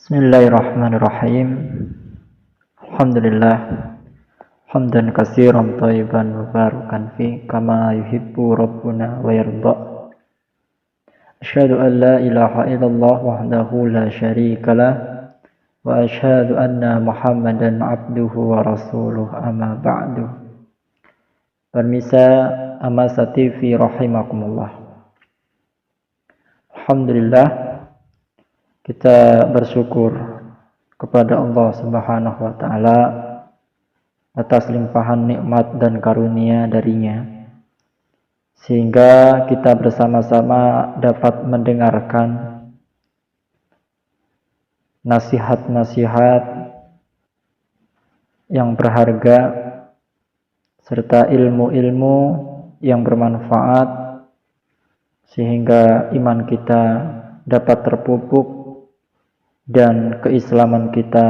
Bismillahirrahmanirrahim. Alhamdulillah hamdan katsiran thayyiban mubarakan fi kama yuhibbu rabbuna wa yarda. Asyhadu an la ilaha illallah wahdahu la syarika lah wa asyhadu anna Muhammadan abduhu wa rasuluh amma ba'du. Permisa Amasa TV rahimakumullah. Alhamdulillah kita bersyukur kepada Allah Subhanahu wa taala atas limpahan nikmat dan karunia darinya, sehingga kita bersama-sama dapat mendengarkan nasihat-nasihat yang berharga serta ilmu-ilmu yang bermanfaat, sehingga iman kita dapat terpupuk dan keislaman kita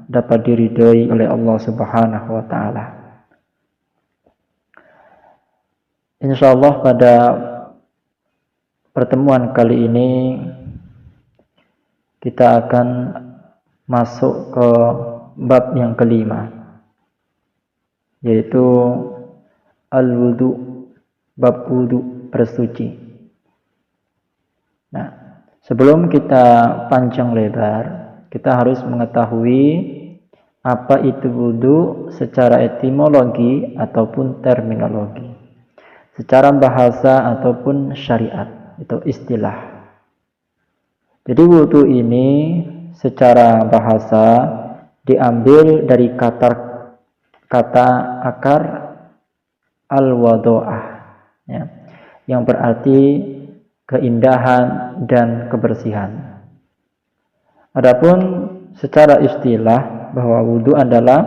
dapat diridhoi oleh Allah Subhanahu wa taala. Insyaallah pada pertemuan kali ini kita akan masuk ke bab yang kelima, yaitu al-wudu, bab wudu bersuci. Nah, sebelum kita panjang lebar, kita harus mengetahui apa itu wudu secara etimologi ataupun terminologi, secara bahasa ataupun syariat, itu istilah. Jadi wudu ini secara bahasa diambil dari kata akar al-wado'ah, ya, yang berarti keindahan dan kebersihan. Adapun secara istilah bahwa wudu adalah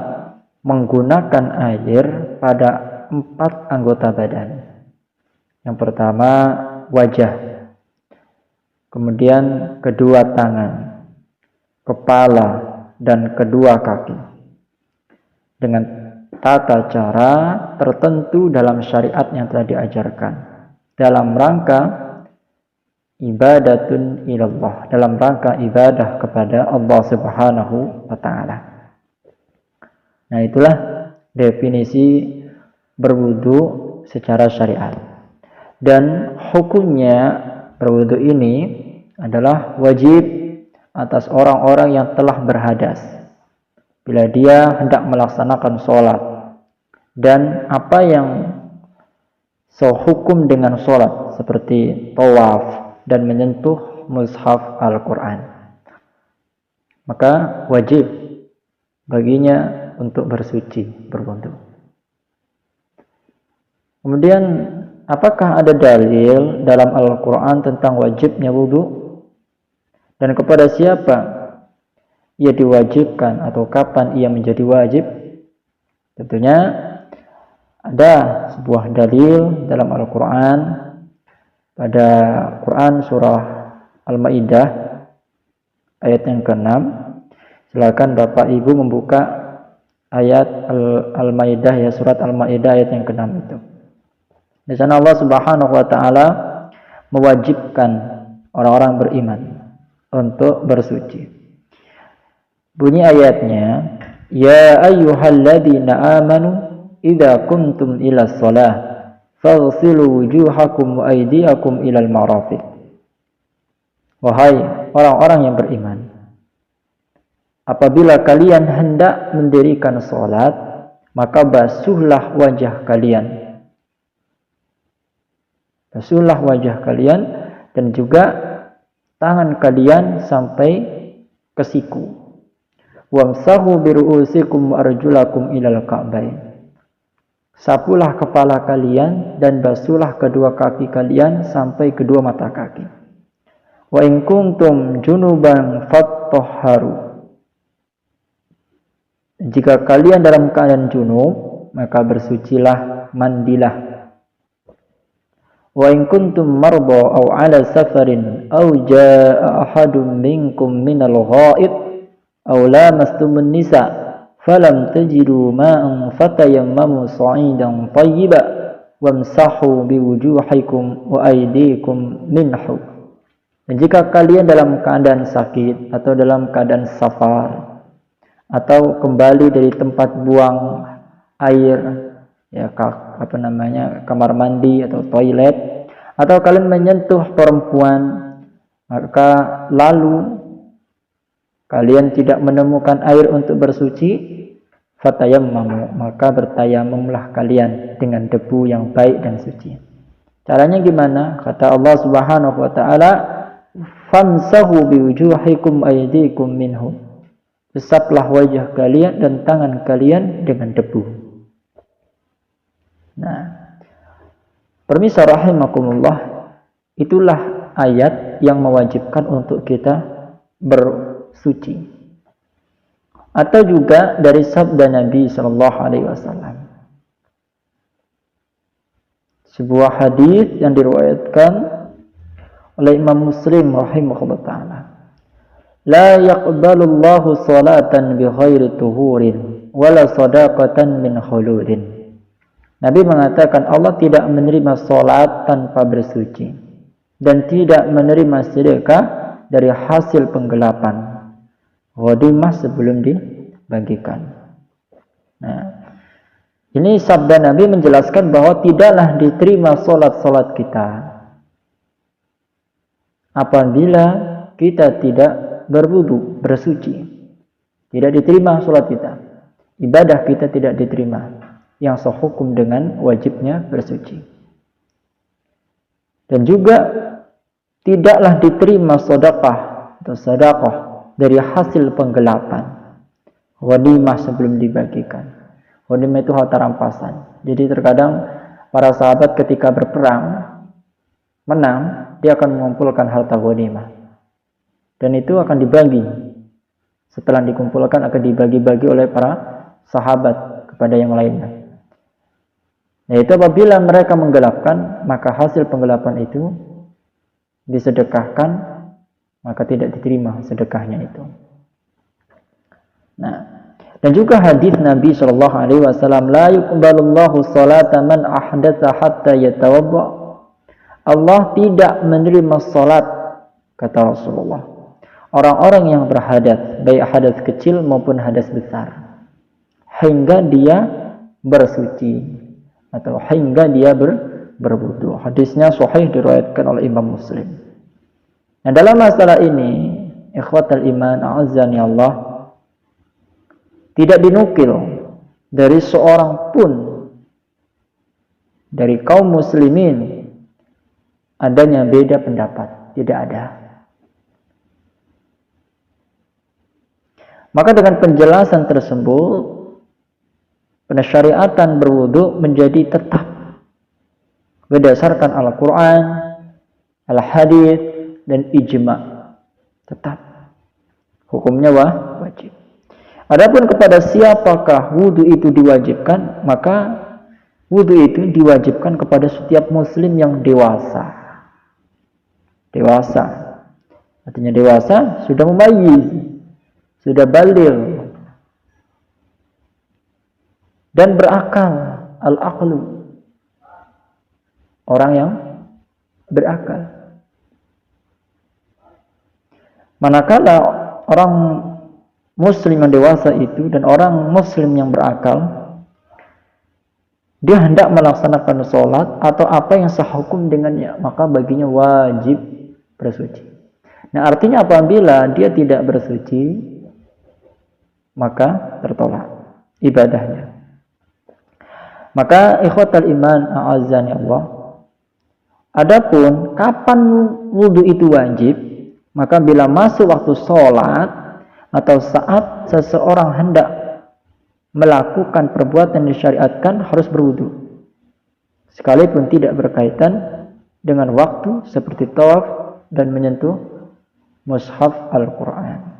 menggunakan air pada 4 anggota badan. Yang pertama wajah, kemudian kedua tangan, kepala, dan kedua kaki, dengan tata cara tertentu dalam syariat yang telah diajarkan, dalam rangka ibadatun ilallah, dalam rangka ibadah kepada Allah Subhanahu wa ta'ala. Nah, itulah definisi berwudu secara syariat. Dan hukumnya berwudu ini adalah wajib atas orang-orang yang telah berhadas bila dia hendak melaksanakan sholat, dan apa yang sehukum dengan sholat seperti tawaf dan menyentuh mushaf Al-Quran, maka wajib baginya untuk bersuci, berwudu. Kemudian, apakah ada dalil dalam Al-Quran tentang wajibnya wudu, dan kepada siapa ia diwajibkan atau kapan ia menjadi wajib? Tentunya ada sebuah dalil dalam Al-Quran pada Quran surah Al-Maidah ayat yang ke-6. Silakan Bapak Ibu membuka ayat Al-Maidah, ya, surat Al-Maidah ayat yang ke-6 itu. Di sana Allah Subhanahu wa taala mewajibkan orang-orang beriman untuk bersuci. Bunyi ayatnya, ya ayyuhalladzina amanu idza kuntum ilas shalah faghsilu wujuhakum wa aydiyakum ilal marafiq. Wahai orang-orang yang beriman, apabila kalian hendak mendirikan salat, maka basuhlah wajah kalian. Basuhlah wajah kalian dan juga tangan kalian sampai ke siku. Wamsahu biru'usikum wa arjulakum ilal ka'bain. Sapulah kepala kalian dan basuhlah kedua kaki kalian sampai kedua mata kaki. Wa in kuntum junuban fattahharu. Jika kalian dalam keadaan junub, maka bersucilah, mandilah. Wa in kuntum marda aw ala safarin aw jaa ahadun minkum minal ghaid aw lamastumun nisa falam tajidu ma'an fatayammamu sa'idan tayyiban wamsahu biwujuhikum wa aydikum minhu. Dan jika kalian dalam keadaan sakit atau dalam keadaan safar atau kembali dari tempat buang air, ya kamar mandi atau toilet, atau kalian menyentuh perempuan, maka lalu kalian tidak menemukan air untuk bersuci, fatayammamu, maka bertayamumlah kalian dengan debu yang baik dan suci. Caranya gimana? Kata Allah Subhanahu wa taala, famsahu biwujuhikum aydikum minhu. Usaplah wajah kalian dan tangan kalian dengan debu. Nah, permisa rahimakumullah, itulah ayat yang mewajibkan untuk kita bersuci. Atau juga dari sabda Nabi sallallahu alaihi wasallam. Sebuah hadis yang diriwayatkan oleh Imam Muslim rahimahullah taala. La yaqbalu Allahu salatan bi ghairi tuhurin wala sadaqatan min khuludin. Nabi mengatakan Allah tidak menerima salat tanpa bersuci dan tidak menerima sedekah dari hasil penggelapan. Ghanimah sebelum dibagikan. Nah, ini sabda Nabi menjelaskan bahwa tidaklah diterima salat-salat kita apabila kita tidak berwudu, bersuci. Tidak diterima salat kita. Ibadah kita tidak diterima, yang sehukum dengan wajibnya bersuci. Dan juga tidaklah diterima sedekah atau sedekah dari hasil penggelapan. Ghanimah sebelum dibagikan. Ghanimah itu harta rampasan. Jadi terkadang para sahabat ketika berperang menang, dia akan mengumpulkan harta ghanimah. Dan itu akan dibagi. Setelah dikumpulkan akan dibagi-bagi oleh para sahabat kepada yang lainnya. Yaitu apabila mereka menggelapkan, maka hasil penggelapan itu disedekahkan, maka tidak diterima sedekahnya itu. Nah, dan juga hadis Nabi sallallahu alaihi wasallam, la yuqbalullahu salata man ahdatsa hatta yatawadda. Allah tidak menerima salat, kata Rasulullah, orang-orang yang berhadas, baik hadas kecil maupun hadas besar, hingga dia bersuci atau hingga dia berwudu. Hadisnya sahih diriwayatkan oleh Imam Muslim. Nah, dalam masalah ini, ikhwatal iman, a'azzani Allah, tidak dinukil dari seorang pun dari kaum muslimin adanya beda pendapat, tidak ada. Maka dengan penjelasan tersebut, pensyariatan berwudu menjadi tetap berdasarkan Al-Quran, Al-Hadits, dan Ijma'. Tetap hukumnya wajib. Adapun kepada siapakah wudu itu diwajibkan, maka wudu itu diwajibkan kepada setiap muslim yang dewasa. Dewasa artinya dewasa, sudah mumayyiz, sudah baligh, dan berakal, al-aqlu, orang yang berakal. Manakala orang muslim yang dewasa itu dan orang muslim yang berakal, dia hendak melaksanakan sholat atau apa yang sehukum dengannya, maka baginya wajib bersuci. Nah, artinya apabila dia tidak bersuci, maka tertolak ibadahnya. Maka ikhwatal iman, a'azzani Allah, adapun kapan wudu itu wajib, maka bila masuk waktu sholat atau saat seseorang hendak melakukan perbuatan yang disyariatkan, harus berwudu, sekalipun tidak berkaitan dengan waktu seperti tawaf dan menyentuh mushaf Al-Quran.